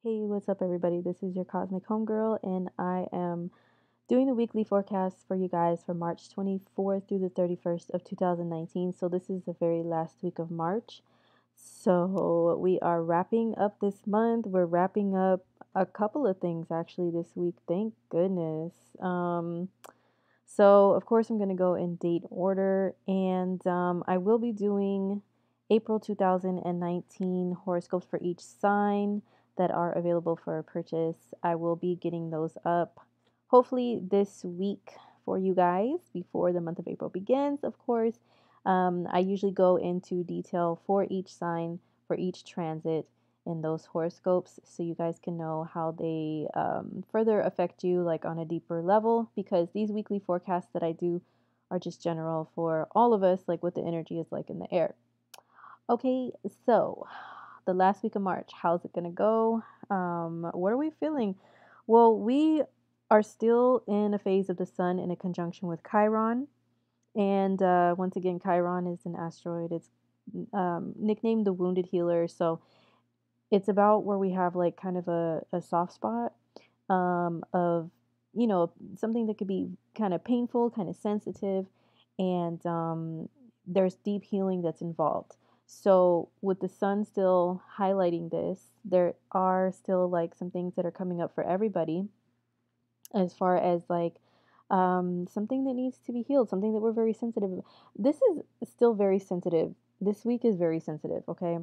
Hey, what's up, everybody? This is your Cosmic Homegirl, and I am doing the weekly forecast for you guys for March 24th through the 31st of 2019. So, this is the very last week of March. So, we are wrapping up this month. We're wrapping up a couple of things actually this week. Thank goodness. So, of course, I'm going to go in date order, and I will be doing April 2019 horoscopes for each sign that are available for purchase. I will be getting those up hopefully this week for you guys before the month of April begins, of course. I usually go into detail for each sign, for each transit in those horoscopes so you guys can know how they further affect you like on a deeper level, because these weekly forecasts that I do are just general for all of us, like what the energy is like in the air. Okay, so the last week of March, how's it gonna go? What are we feeling? Well, we are still in a phase of the sun in a conjunction with Chiron. And once again, Chiron is an asteroid. It's nicknamed the Wounded Healer. So it's about where we have like kind of a soft spot of, something that could be kind of painful, kind of sensitive, and there's deep healing that's involved. So, with the sun still highlighting this, there are still like some things that are coming up for everybody as far as like something that needs to be healed, something that we're very sensitive. This is still very sensitive. This week is very sensitive, okay?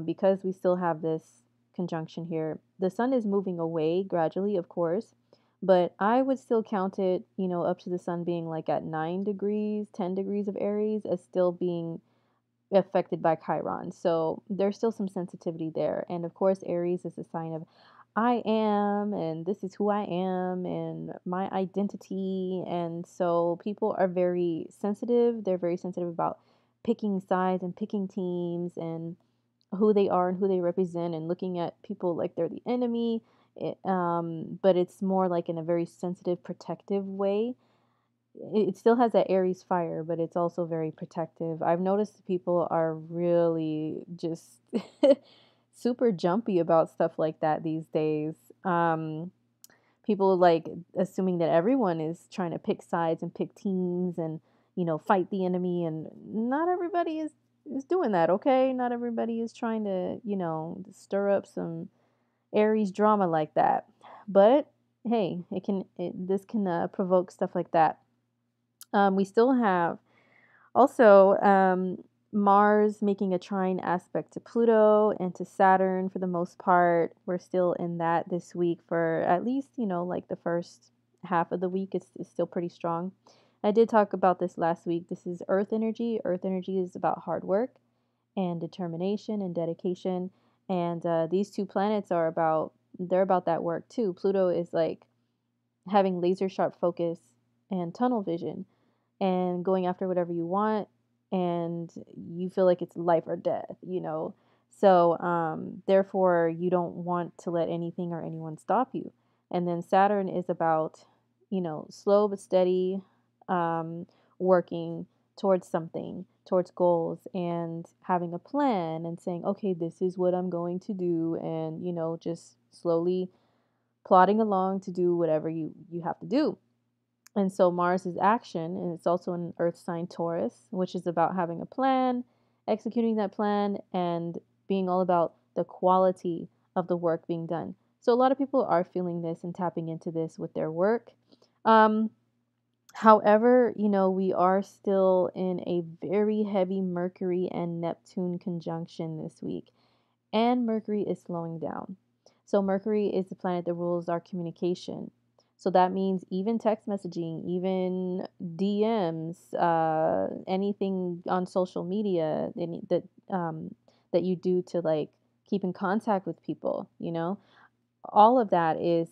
Because we still have this conjunction here. The sun is moving away gradually, of course, but I would still count it, up to the sun being like at 9 degrees, 10 degrees of Aries as still being affected by Chiron. So there's still some sensitivity there. And of course, Aries is a sign of I am, and this is who I am, and my identity. And so people are very sensitive. They're very sensitive about picking sides and picking teams and who they are and who they represent, and looking at people like they're the enemy. But it's more like in a very sensitive, protective way. It still has that Aries fire, but it's also very protective. I've noticed people are really just super jumpy about stuff like that these days. Um, People like assuming that everyone is trying to pick sides and pick teams and, fight the enemy, and not everybody is doing that, okay? Not everybody is trying to, stir up some Aries drama like that. But hey, this can provoke stuff like that. We still have also Mars making a trine aspect to Pluto and to Saturn for the most part. We're still in that this week for at least, like the first half of the week is still pretty strong. I did talk about this last week. This is Earth energy. Earth energy is about hard work and determination and dedication. And these two planets they're about that work too. Pluto is like having laser sharp focus and tunnel vision and going after whatever you want, and you feel like it's life or death. So therefore you don't want to let anything or anyone stop you. And then Saturn is about, slow but steady, um, working towards something, towards goals, and having a plan and saying, okay, this is what I'm going to do, and just slowly plodding along to do whatever you have to do. And so Mars is action, and it's also an earth sign Taurus, which is about having a plan, executing that plan, and being all about the quality of the work being done. So a lot of people are feeling this and tapping into this with their work. Um, However, we are still in a very heavy Mercury and Neptune conjunction this week, and Mercury is slowing down. So, Mercury is the planet that rules our communication. So, that means even text messaging, even DMs, anything on social media that you do to like keep in contact with people. All of that is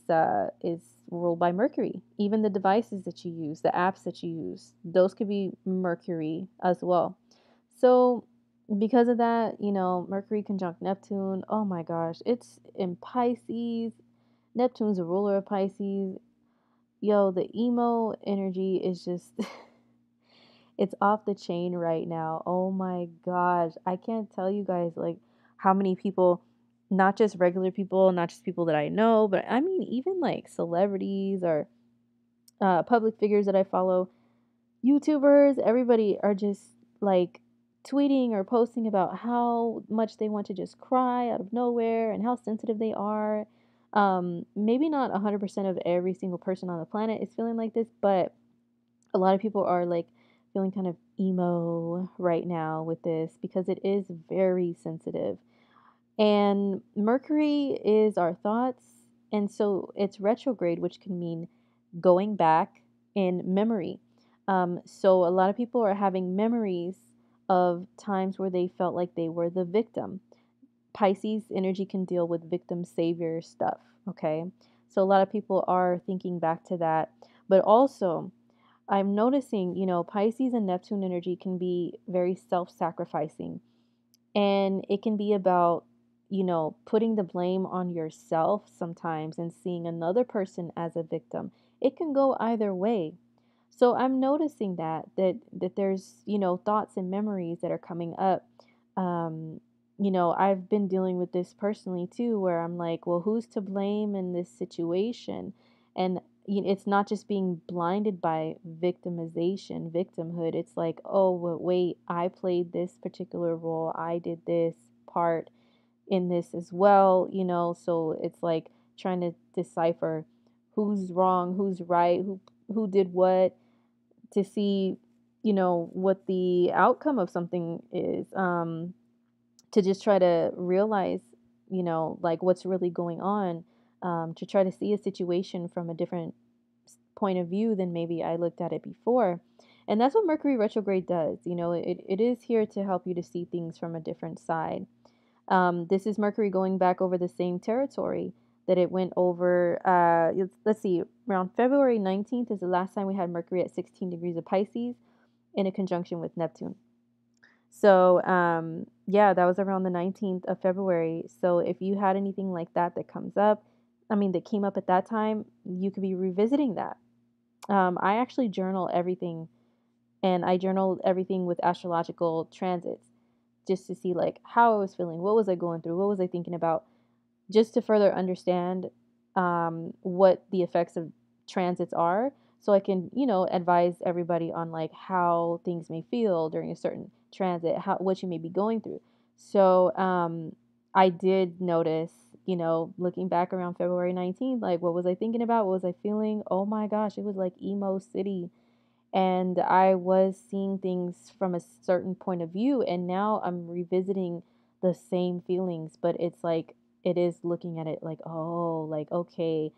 ruled by Mercury. Even the devices that you use, the apps that you use, those could be Mercury as well. So because of that, Mercury conjunct Neptune, oh my gosh, it's in Pisces. Neptune's a ruler of Pisces. Yo, the emo energy is just it's off the chain right now. Oh my gosh. I can't tell you guys like how many people not just regular people, not just people that I know, but I mean, even like celebrities or public figures that I follow, YouTubers, everybody are just like tweeting or posting about how much they want to just cry out of nowhere and how sensitive they are. Maybe not 100% of every single person on the planet is feeling like this, but a lot of people are like feeling kind of emo right now with this because it is very sensitive. And Mercury is our thoughts. And so it's retrograde, which can mean going back in memory. So a lot of people are having memories of times where they felt like they were the victim. Pisces energy can deal with victim savior stuff. Okay. So a lot of people are thinking back to that. But also, I'm noticing, Pisces and Neptune energy can be very self sacrificing, and it can be about, putting the blame on yourself sometimes and seeing another person as a victim. It can go either way. So I'm noticing that there's, thoughts and memories that are coming up. Um, I've been dealing with this personally too, where I'm like, well, who's to blame in this situation? And it's not just being blinded by victimization, victimhood. It's like, oh, well, wait, I played this particular role. I did this part in this as well, so it's like trying to decipher who's wrong, who's right, who did what, to see, what the outcome of something is, to just try to realize, like what's really going on, to try to see a situation from a different point of view than maybe I looked at it before. And that's what Mercury retrograde does. It is here to help you to see things from a different side. This is Mercury going back over the same territory that it went over. Let's see, around February 19th is the last time we had Mercury at 16 degrees of Pisces in a conjunction with Neptune. So, yeah, that was around the 19th of February. So, if you had anything like that comes up, I mean, that came up at that time, you could be revisiting that. I actually journal everything, and I journal everything with astrological transits just to see like how I was feeling, what was I going through, what was I thinking about, just to further understand what the effects of transits are, so I can, advise everybody on like how things may feel during a certain transit, how what you may be going through. So I did notice, looking back around February 19th, like what was I thinking about? What was I feeling? Oh my gosh, it was like emo city, and I was seeing things from a certain point of view, and now I'm revisiting the same feelings, but it's like it is looking at it like, oh, like okay.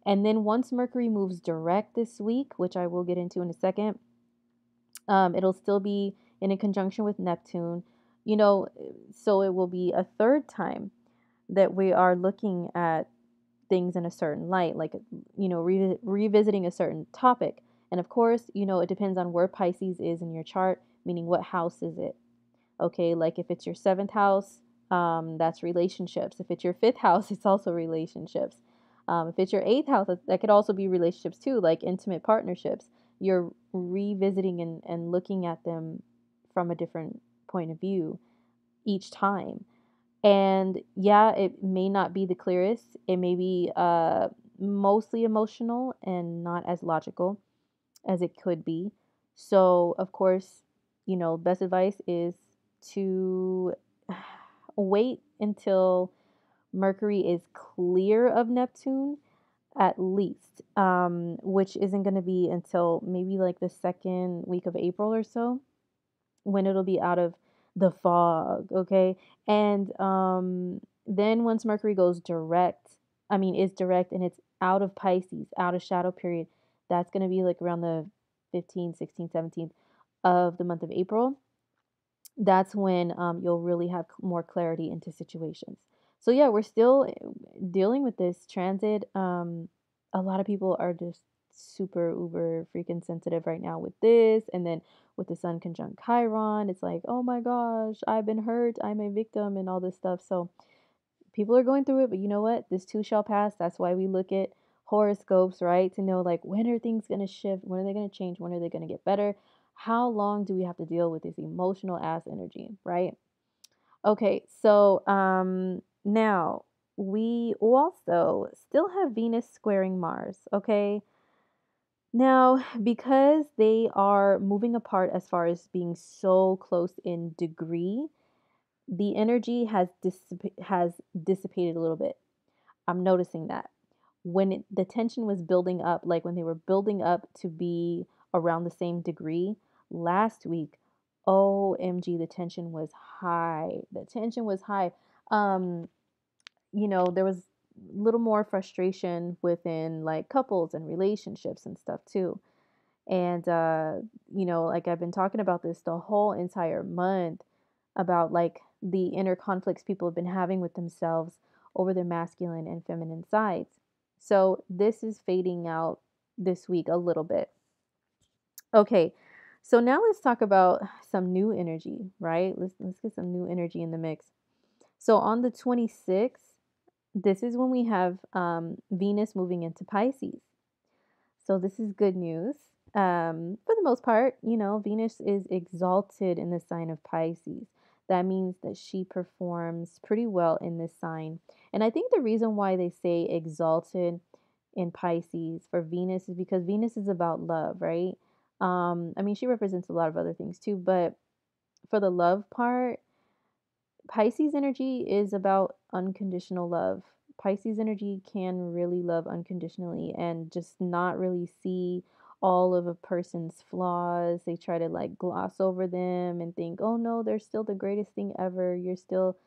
And then once Mercury moves direct this week, which I will get into in a second, it'll still be in a conjunction with Neptune, you know, so it will be a third time that we are looking at things in a certain light, like, revisiting a certain topic. And of course, it depends on where Pisces is in your chart, meaning what house is it. Okay, like if it's your seventh house, that's relationships. If it's your fifth house, it's also relationships. If it's your eighth house, that could also be relationships too, like intimate partnerships. You're revisiting and looking at them from a different point of view each time. And yeah, it may not be the clearest. It may be mostly emotional and not as logical as it could be. So, of course, best advice is to wait until Mercury is clear of Neptune, at least, which isn't going to be until maybe like the second week of April or so, when it'll be out of the fog, okay? And then once Mercury goes direct, I mean, is direct and it's out of Pisces, out of shadow period, that's going to be like around the 15th, 16th, 17th of the month of April. That's when you'll really have more clarity into situations. So yeah, we're still dealing with this transit. A lot of people are just super uber freaking sensitive right now with this, and then with the Sun conjunct Chiron, it's like, oh my gosh, I've been hurt, I'm a victim, and all this stuff. So people are going through it, but you know what? This too shall pass. That's why we look at horoscopes, right? To know like when are things going to shift? When are they going to change? When are they going to get better? How long do we have to deal with this emotional ass energy, right? Okay, so Now, we also still have Venus squaring Mars, okay? Now, because they are moving apart as far as being so close in degree, the energy has dissipated a little bit. I'm noticing that. The tension was building up, like when they were building up to be around the same degree last week, OMG, the tension was high. The tension was high. Um, there was a little more frustration within like couples and relationships and stuff too. And like I've been talking about this the whole entire month about like the inner conflicts people have been having with themselves over their masculine and feminine sides. So this is fading out this week a little bit. Okay. So now let's talk about some new energy, right? Let's get some new energy in the mix. So on the 26th, this is when we have Venus moving into Pisces. So this is good news. For the most part, Venus is exalted in the sign of Pisces. That means that she performs pretty well in this sign. And I think the reason why they say exalted in Pisces for Venus is because Venus is about love, right? I mean, she represents a lot of other things too, but for the love part, Pisces energy is about unconditional love. Pisces energy can really love unconditionally and just not really see all of a person's flaws. They try to like gloss over them and think, oh no, they're still the greatest thing ever. You're still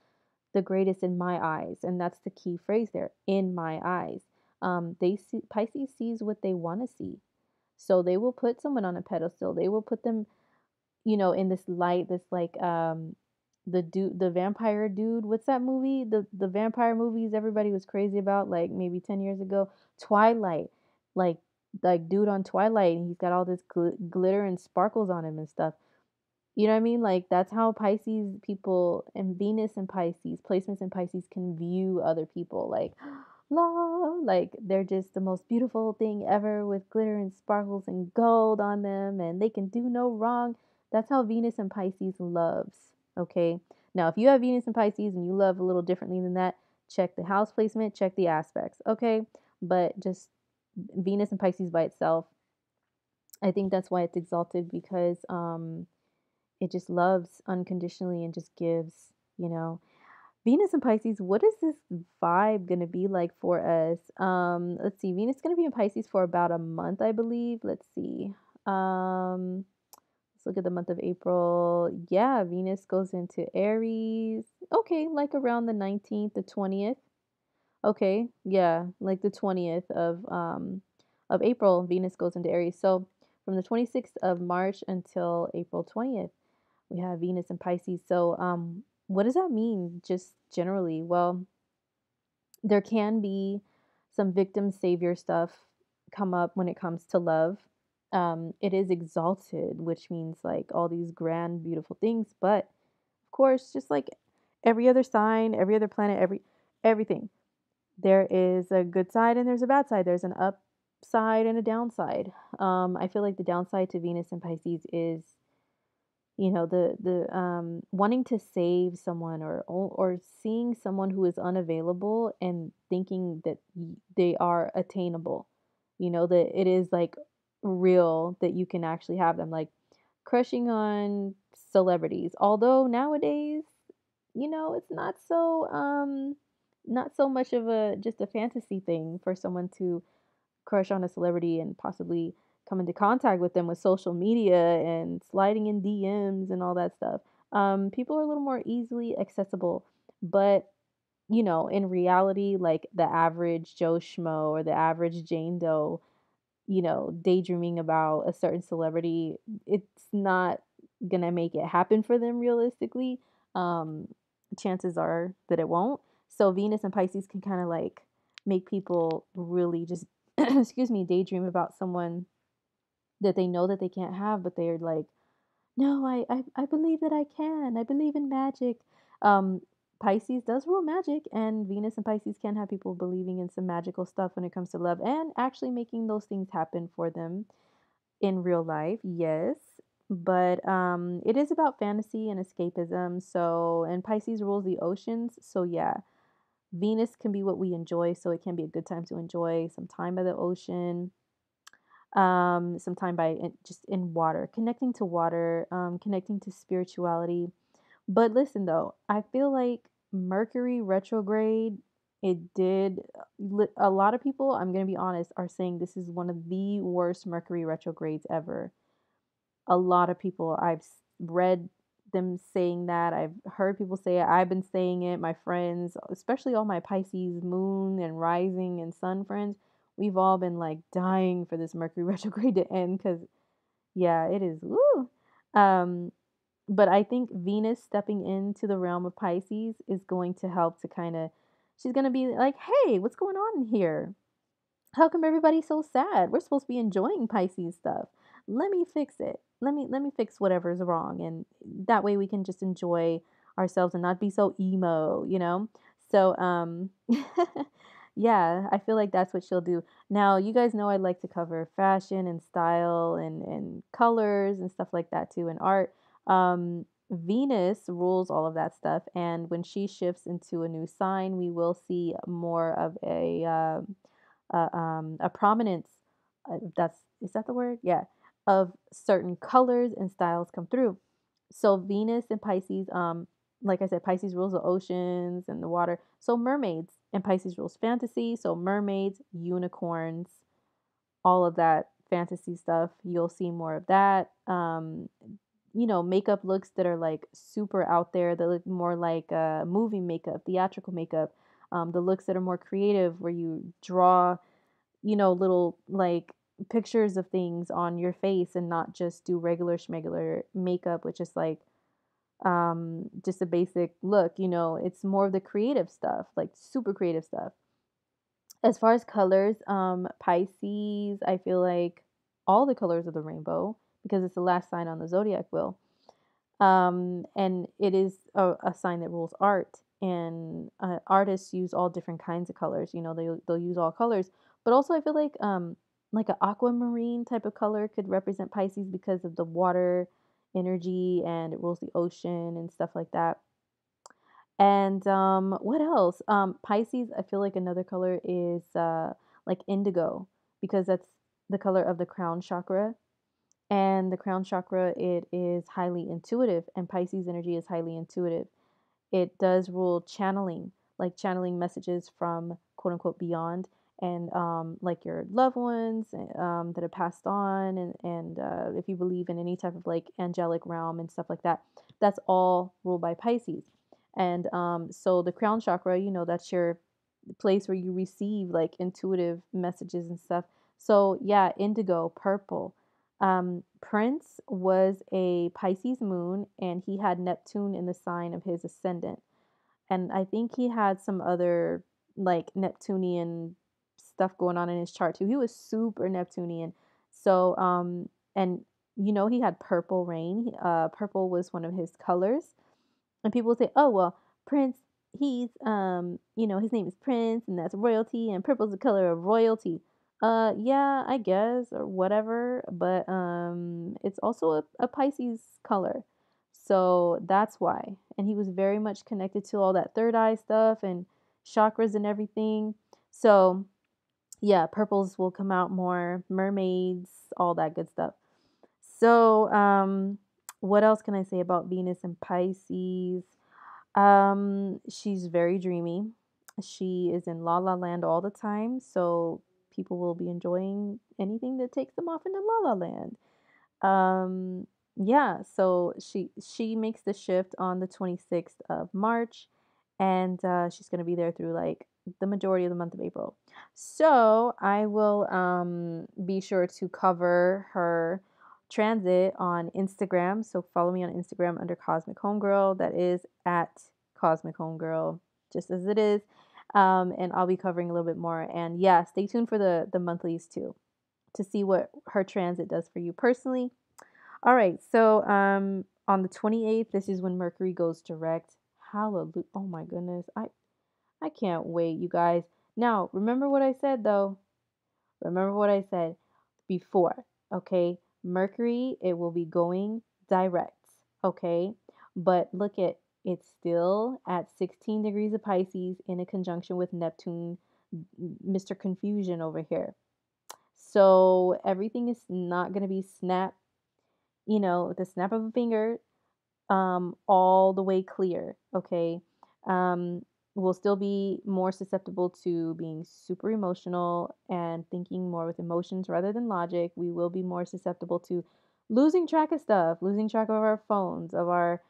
the greatest in my eyes. And that's the key phrase there, in my eyes. Pisces sees what they want to see. So they will put someone on a pedestal. They will put them in this light, this like the vampire dude. What's that movie? The vampire movies everybody was crazy about like maybe 10 years ago. Twilight. Like dude on Twilight and he's got all this glitter and sparkles on him and stuff. You know what I mean? Like that's how Pisces people and Venus and Pisces, placements in Pisces can view other people like la like they're just the most beautiful thing ever with glitter and sparkles and gold on them and they can do no wrong. That's how Venus and Pisces loves, okay? Now, if you have Venus and Pisces and you love a little differently than that, check the house placement, check the aspects, okay? But just Venus and Pisces by itself, I think that's why it's exalted because it just loves unconditionally and just gives, you know. Venus and Pisces, what is this vibe going to be like for us? Let's see. Venus is going to be in Pisces for about a month, I believe. Let's see. Let's look at the month of April. Yeah, Venus goes into Aries. Okay, like around the 19th, the 20th. Okay, yeah, like the 20th of April, Venus goes into Aries. So from the 26th of March until April 20th, we have Venus in Pisces. So what does that mean just generally? Well, there can be some victim savior stuff come up when it comes to love. It is exalted, which means like all these grand, beautiful things. But of course, just like every other sign, every other planet, everything, there is a good side and there's a bad side. There's an upside and a downside. I feel like the downside to Venus and Pisces is the wanting to save someone or seeing someone who is unavailable and thinking that they are attainable, that it is like real that you can actually have them, like crushing on celebrities, although nowadays it's not so much of a just a fantasy thing for someone to crush on a celebrity and possibly come into contact with them with social media and sliding in DMs and all that stuff. People are a little more easily accessible, but in reality, like the average Joe Schmo or the average Jane Doe, daydreaming about a certain celebrity, it's not gonna make it happen for them realistically. Um, Chances are that it won't. So Venus and Pisces can kind of like make people really just excuse me, daydream about someone that they know that they can't have, but they're like, no, I believe that I can. I believe in magic. Um, Pisces does rule magic, and Venus and Pisces can have people believing in some magical stuff when it comes to love and actually making those things happen for them in real life. Yes. But it is about fantasy and escapism. So, and Pisces rules the oceans. So, yeah, Venus can be what we enjoy, so it can be a good time to enjoy some time by the ocean, some time just in water, connecting to water, connecting to spirituality. But listen though, I feel like Mercury retrograde, it did a lot of people, I'm going to be honest, are saying this is one of the worst Mercury retrogrades ever. A lot of people, read them saying that. I've heard people say it. I've been saying it. My friends, especially all my Pisces moon and rising and sun friends, we've all been like dying for this Mercury retrograde to end because yeah, it is. Woo. Um, but I think Venus stepping into the realm of Pisces is going to help to kind of, she's going to be like, hey, what's going on in here? How come everybody's so sad? We're supposed to be enjoying Pisces stuff. Let me fix it. Let me fix whatever's wrong, and that way we can just enjoy ourselves and not be so emo, you know? So yeah, I feel like that's what she'll do. Now, you guys know I like to cover fashion and style and colors and stuff like that too, and art. Venus rules all of that stuff, and when she shifts into a new sign, we will see more of a prominence. That's is that the word? Yeah, of certain colors and styles come through. So Venus and Pisces, like I said, Pisces rules the oceans and the water. So mermaids and Pisces rules fantasy. So mermaids, unicorns, all of that fantasy stuff. You'll see more of that. Makeup looks that are like super out there, that look more like movie makeup, theatrical makeup. The looks that are more creative, where you draw little like pictures of things on your face and not just do regular schmegular makeup, which is like just a basic look. It's more of the creative stuff, like super creative stuff. As far as colors, Pisces, I feel like all the colors of the rainbow because it's the last sign on the zodiac wheel. And it is a sign that rules art. And artists use all different kinds of colors. They'll use all colors. But also, I feel like an aquamarine type of color could represent Pisces because of the water energy and it rules the ocean and stuff like that. And what else? Pisces, I feel like another color is like indigo because that's the color of the crown chakra, and the crown chakra, it is highly intuitive, and Pisces energy is highly intuitive. It does rule channeling, like channeling messages from quote unquote beyond, and like your loved ones that have passed on, and if you believe in any type of like angelic realm and stuff like that, that's all ruled by Pisces. And so the crown chakra, that's your place where you receive like intuitive messages and stuff. So yeah, indigo, purple. Prince was a Pisces moon, and he had Neptune in the sign of his ascendant. And I think he had some other like Neptunian stuff going on in his chart too. He was super Neptunian. So and he had purple rain. Purple was one of his colors. And people would say, "Oh, well, Prince, he's his name is Prince and that's royalty and purple's the color of royalty." Yeah, I guess or whatever, but it's also a Pisces color. So that's why. And he was very much connected to all that third eye stuff and chakras and everything. So, yeah, purples will come out more, mermaids, all that good stuff. So, what else can I say about Venus and Pisces? She's very dreamy. She is in La La Land all the time, so people will be enjoying anything that takes them off into La La Land. Um, yeah, so she makes the shift on the 26th of March, and she's gonna be there through like the majority of the month of April. So I will be sure to cover her transit on Instagram. So follow me on Instagram under Cosmic Homegirl. That is at Cosmic Homegirl, just as it is. And I'll be covering a little bit more. And yeah, stay tuned for the monthlies too to see what her transit does for you personally. All right, so on the 28th, this is when Mercury goes direct. Hallelujah. Oh my goodness. I can't wait, you guys. Now, remember what I said though. Remember what I said before, okay? Mercury, it will be going direct, okay? But look at It's still at 16 degrees of Pisces in a conjunction with Neptune, Mr. Confusion over here. So everything is not going to be the snap of a finger, all the way clear. Okay. Um, we'll still be more susceptible to being super emotional and thinking more with emotions rather than logic. We will be more susceptible to losing track of stuff, losing track of our phones, of our,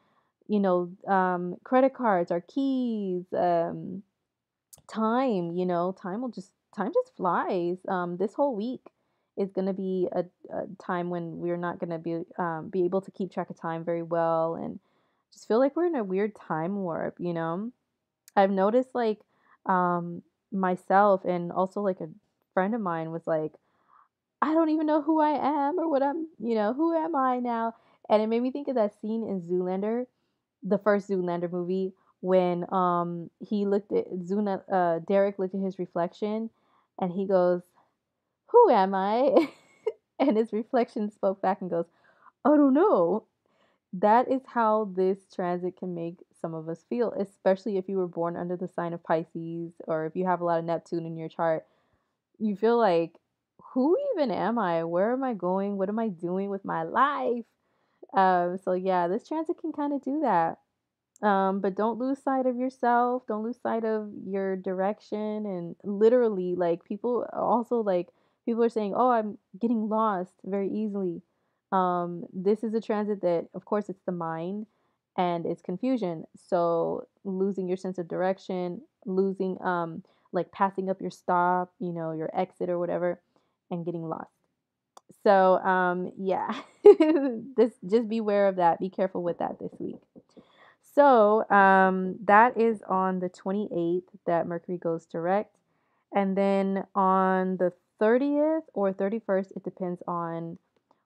credit cards, our keys, time just flies. This whole week is going to be a time when we're not going to be able to keep track of time very well, and just feel like we're in a weird time warp. I've noticed, like, um myself, and also like a friend of mine was like, I don't even know who I am or what who am I now? And it made me think of that scene in Zoolander, the first Zoolander movie, when he looked at Derek looked at his reflection, and he goes, "Who am I?" And his reflection spoke back and goes, "I don't know." That is how this transit can make some of us feel, especially if you were born under the sign of Pisces, or if you have a lot of Neptune in your chart. You feel like, who even am I? Where am I going? What am I doing with my life? So yeah, this transit can kind of do that. But don't lose sight of yourself. Don't lose sight of your direction. And literally, like, people are saying, "Oh, I'm getting lost very easily." This is a transit that, of course, it's the mind and it's confusion. So losing your sense of direction, losing, like, passing up your stop, your exit or whatever, and getting lost. So, yeah, this just beware of that. Be careful with that this week. So, that is on the 28th that Mercury goes direct. And then on the 30th or 31st, it depends on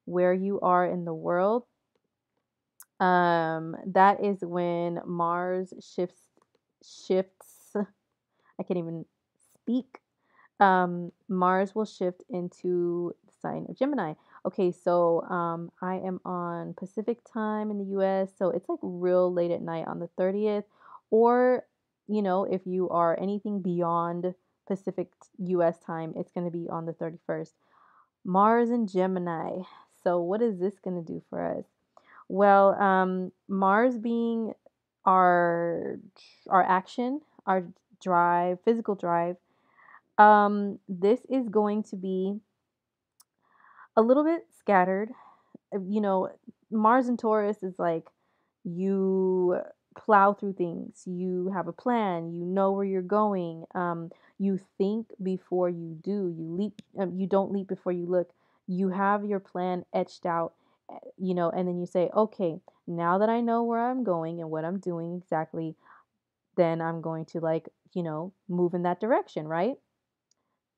where you are in the world. That is when Mars shifts. I can't even speak. Mars will shift into the sign of Gemini. Okay, so I am on Pacific time in the US, so it's like real late at night on the 30th. Or, if you are anything beyond Pacific US time, it's going to be on the 31st. Mars and Gemini. So, what is this going to do for us? Well, Mars being our our action, our drive, physical drive, this is going to be a little bit scattered. You know, Mars and Taurus is like, you plow through things. You have a plan. You know where you're going. You think before you do. You leap. You don't leap before you look. You have your plan etched out. And then you say, okay, now that I know where I'm going and what I'm doing exactly, then I'm going to, like, move in that direction, right?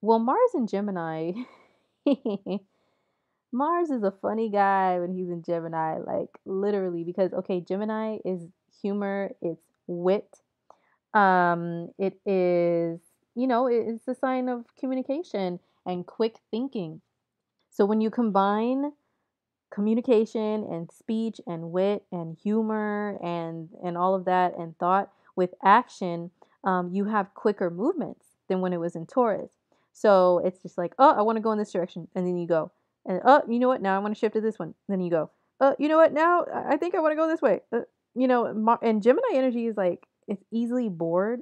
Well, Mars and Gemini. Mars is a funny guy when he's in Gemini, like, literally, because okay, Gemini is humor, it's wit. It is, it's a sign of communication and quick thinking. So when you combine communication and speech and wit and humor and all of that and thought with action, you have quicker movements than when it was in Taurus. So it's just like, oh, I want to go in this direction, and then you go, and oh, you know what? Now I want to shift to this one. Then you go, oh, you know what? Now I think I want to go this way. And Gemini energy is like, it's easily bored,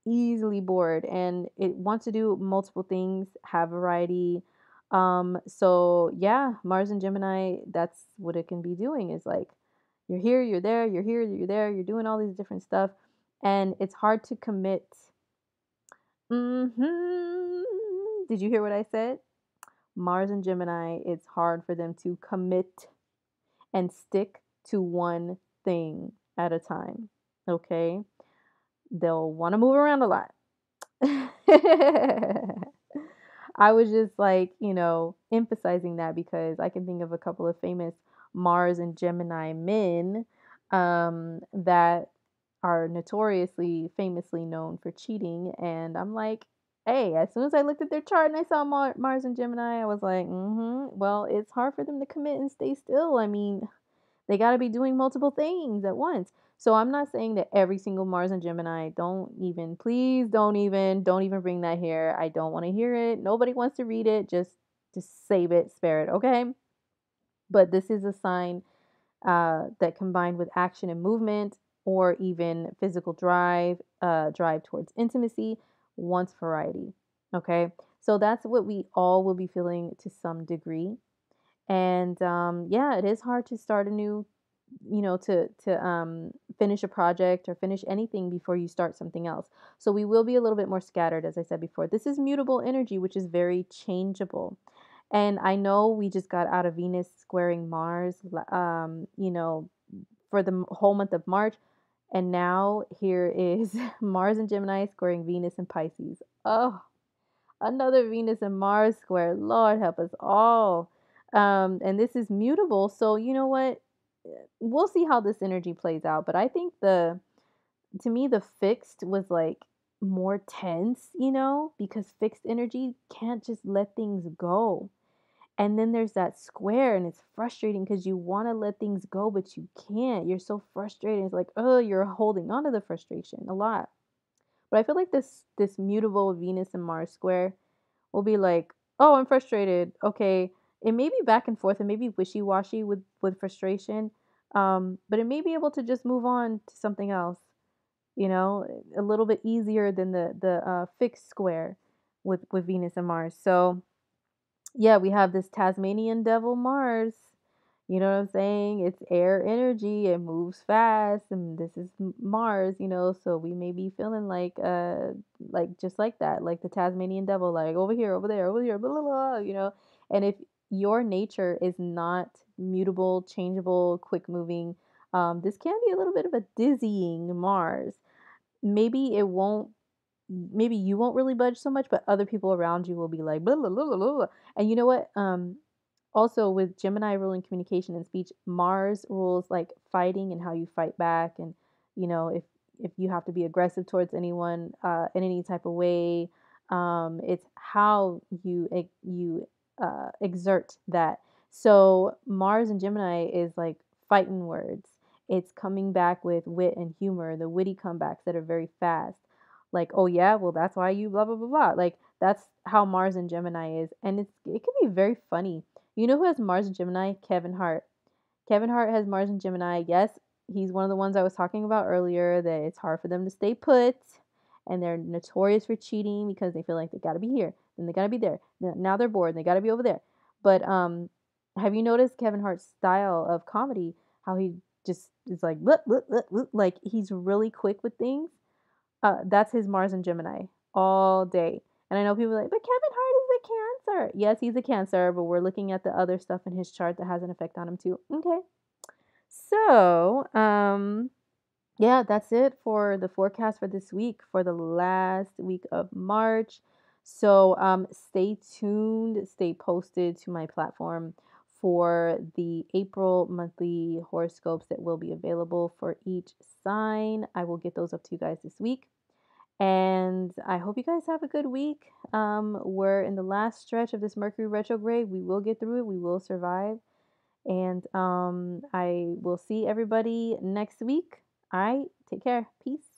and it wants to do multiple things, have variety. So yeah, Mars and Gemini, that's what it can be doing, is like, you're here, you're there, you're here, you're there, you're doing all these different stuff, and it's hard to commit. Did you hear what I said? Mars and Gemini, it's hard for them to commit and stick to one thing at a time. Okay? They'll want to move around a lot. I was just like, emphasizing that because I can think of a couple of famous Mars and Gemini men, that are notoriously, famously known for cheating. And I'm like, hey, as soon as I looked at their chart and I saw Mars and Gemini, I was like, well, it's hard for them to commit and stay still. I mean, they got to be doing multiple things at once. So I'm not saying that every single Mars and Gemini, don't even, please don't even bring that here. I don't want to hear it. Nobody wants to read it. Just save it, spare it, okay? But this is a sign that combined with action and movement or even physical drive, drive towards intimacy, wants variety. Okay. So that's what we all will be feeling to some degree. And yeah, it is hard to start a new, to finish a project or finish anything before you start something else. So we will be a little bit more scattered, as I said before. This is mutable energy, which is very changeable. And I know we just got out of Venus squaring Mars, for the whole month of March. And now here is Mars and Gemini squaring Venus and Pisces. Oh, another Venus and Mars square. Lord help us all. And this is mutable. So, you know what? We'll see how this energy plays out. But I think to me, the fixed was like more tense, because fixed energy can't just let things go. And then there's that square, and it's frustrating because you want to let things go, but you can't. You're so frustrated. It's like, oh, you're holding on to the frustration a lot. But I feel like this mutable Venus and Mars square will be like, oh, I'm frustrated. Okay, it may be back and forth, and maybe wishy washy with frustration, but it may be able to just move on to something else. A little bit easier than the fixed square with Venus and Mars. So yeah, we have this Tasmanian devil Mars. You know what I'm saying? It's air energy. It moves fast, and this is Mars. So we may be feeling like just like that, like the Tasmanian devil, like over here, over there, over here, blah blah blah. And if your nature is not mutable, changeable, quick moving, this can be a little bit of a dizzying Mars. Maybe it won't maybe you won't really budge so much, but other people around you will be like blah blah blah blah blah. And you know what? Also with Gemini ruling communication and speech, Mars rules like fighting and how you fight back, and if you have to be aggressive towards anyone in any type of way, it's how you exert that. So Mars and Gemini is like fighting words. It's coming back with wit and humor, the witty comebacks that are very fast. Like, oh yeah, well that's why you blah blah blah blah. Like that's how Mars and Gemini is, and it can be very funny. You know who has Mars and Gemini? Kevin Hart. Kevin Hart has Mars and Gemini. Yes, he's one of the ones I was talking about earlier, that it's hard for them to stay put, and they're notorious for cheating because they feel like they got to be here, then they got to be there. Now they're bored, and they got to be over there. But have you noticed Kevin Hart's style of comedy? How he just is like, "Bleh, bleh, bleh, bleh," like he's really quick with things. That's his Mars and Gemini all day. And I know people are like, but Kevin Hart is a Cancer. Yes, he's a Cancer, but we're looking at the other stuff in his chart that has an effect on him too. Okay. So, yeah, that's it for the forecast for this week, for the last week of March. So, stay tuned, stay posted to my platform for the April monthly horoscopes that will be available for each sign. I will get those up to you guys this week. And I hope you guys have a good week. We're in the last stretch of this Mercury retrograde. We will get through it. We will survive. And I will see everybody next week. All right. Take care. Peace.